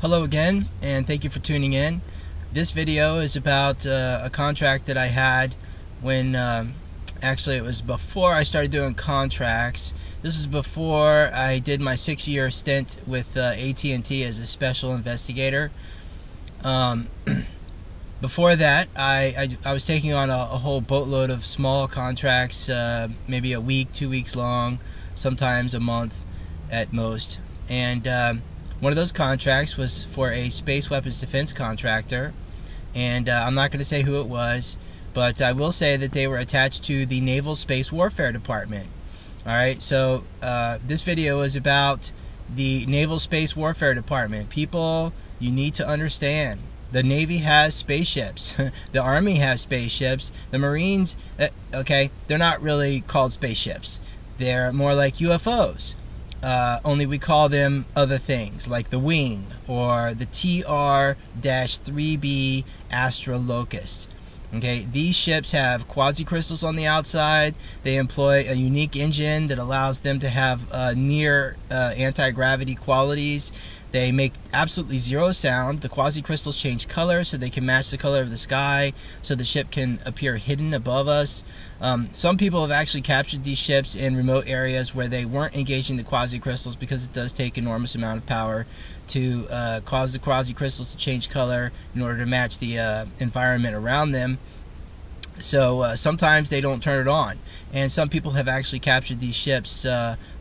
Hello again, and thank you for tuning in. This video is about a contract that I had when, actually it was before I started doing contracts. This is before I did my 6-year stint with AT&T as a special investigator. Before that, I was taking on a whole boatload of small contracts, maybe a week, 2 weeks long, sometimes a month at most. And one of those contracts was for a space weapons defense contractor, and I'm not going to say who it was, but I will say that they were attached to the Naval Space Warfare Department. Alright, so this video is about the Naval Space Warfare Department. People, you need to understand, the Navy has spaceships, the Army has spaceships, the Marines, okay, they're not really called spaceships, they're more like UFOs. Only we call them other things, like the Wing or the TR-3B Astra Locust. Okay, these ships have quasi-crystals on the outside. They employ a unique engine that allows them to have near anti-gravity qualities. They make absolutely zero sound. The quasi-crystals change color so they can match the color of the sky, so the ship can appear hidden above us. Some people have actually captured these ships in remote areas where they weren't engaging the quasi-crystals, because it does take enormous amount of power to cause the quasi-crystals to change color in order to match the environment around them. So sometimes they don't turn it on, and some people have actually captured these ships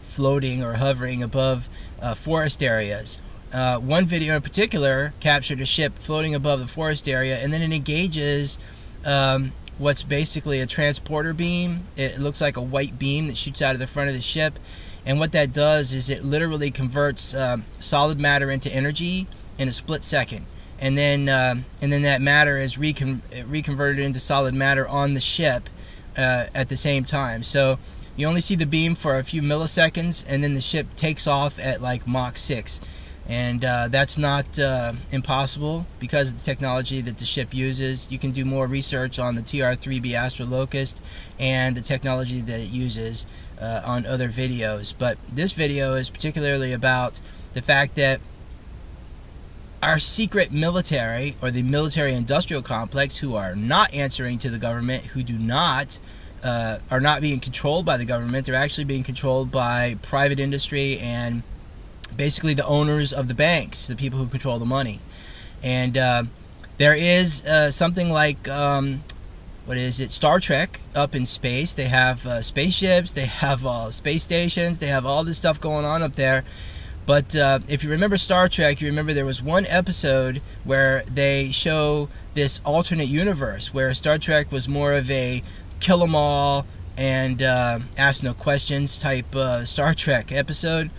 floating or hovering above forest areas. One video in particular captured a ship floating above the forest area, and then it engages what's basically a transporter beam. It looks like a white beam that shoots out of the front of the ship, and what that does is it literally converts solid matter into energy in a split second, and then that matter is reconverted into solid matter on the ship at the same time. So you only see the beam for a few milliseconds, and then the ship takes off at like Mach 6. And that's not impossible because of the technology that the ship uses. You can do more research on the TR-3B Astra Locust and the technology that it uses on other videos. But this video is particularly about the fact that our secret military, or the military-industrial complex, who are not answering to the government, who do not are not being controlled by the government. They're actually being controlled by private industry and basically the owners of the banks, the people who control the money. And there is something like, what is it, Star Trek up in space. They have spaceships, they have space stations, they have all this stuff going on up there. But if you remember Star Trek, you remember there was one episode where they show this alternate universe where Star Trek was more of a kill 'em all and ask no questions type Star Trek episode.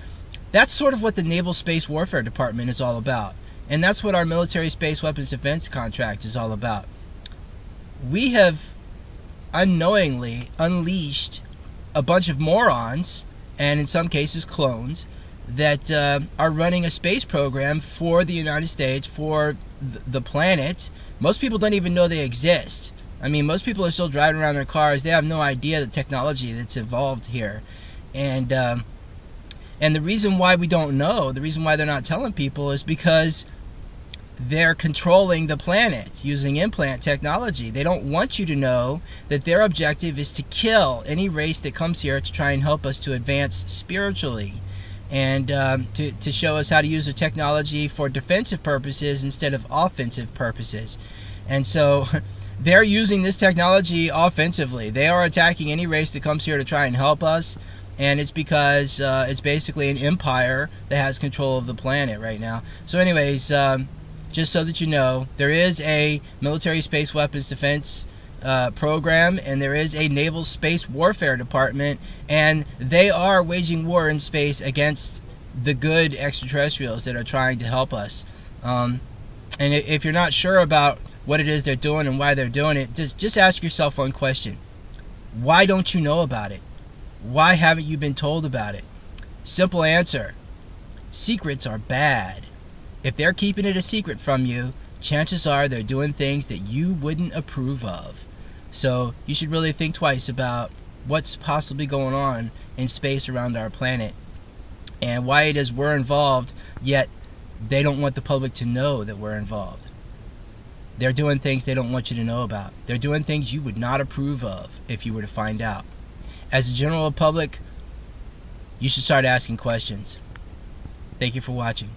That's sort of what the Naval Space Warfare Department is all about. And that's what our military space weapons defense contract is all about. We have unknowingly unleashed a bunch of morons, and in some cases clones, that are running a space program for the United States, for the planet. Most people don't even know they exist. I mean, most people are still driving around their cars. They have no idea the technology that's involved here. And the reason why we don't know, the reason why they're not telling people, is because they're controlling the planet using implant technology. They don't want you to know that their objective is to kill any race that comes here to try and help us to advance spiritually, and to show us how to use the technology for defensive purposes instead of offensive purposes. And so they're using this technology offensively. They are attacking any race that comes here to try and help us. And it's because it's basically an empire that has control of the planet right now. So anyways, just so that you know, there is a military space weapons defense program, and there is a Naval Space Warfare Department, and they are waging war in space against the good extraterrestrials that are trying to help us. And if you're not sure about what it is they're doing and why they're doing it, just ask yourself one question. Why don't you know about it? Why haven't you been told about it? Simple answer. Secrets are bad. If they're keeping it a secret from you, chances are they're doing things that you wouldn't approve of. So you should really think twice about what's possibly going on in space around our planet, and why it is we're involved, yet they don't want the public to know that we're involved. They're doing things they don't want you to know about. They're doing things you would not approve of if you were to find out. As a general public, you should start asking questions. Thank you for watching.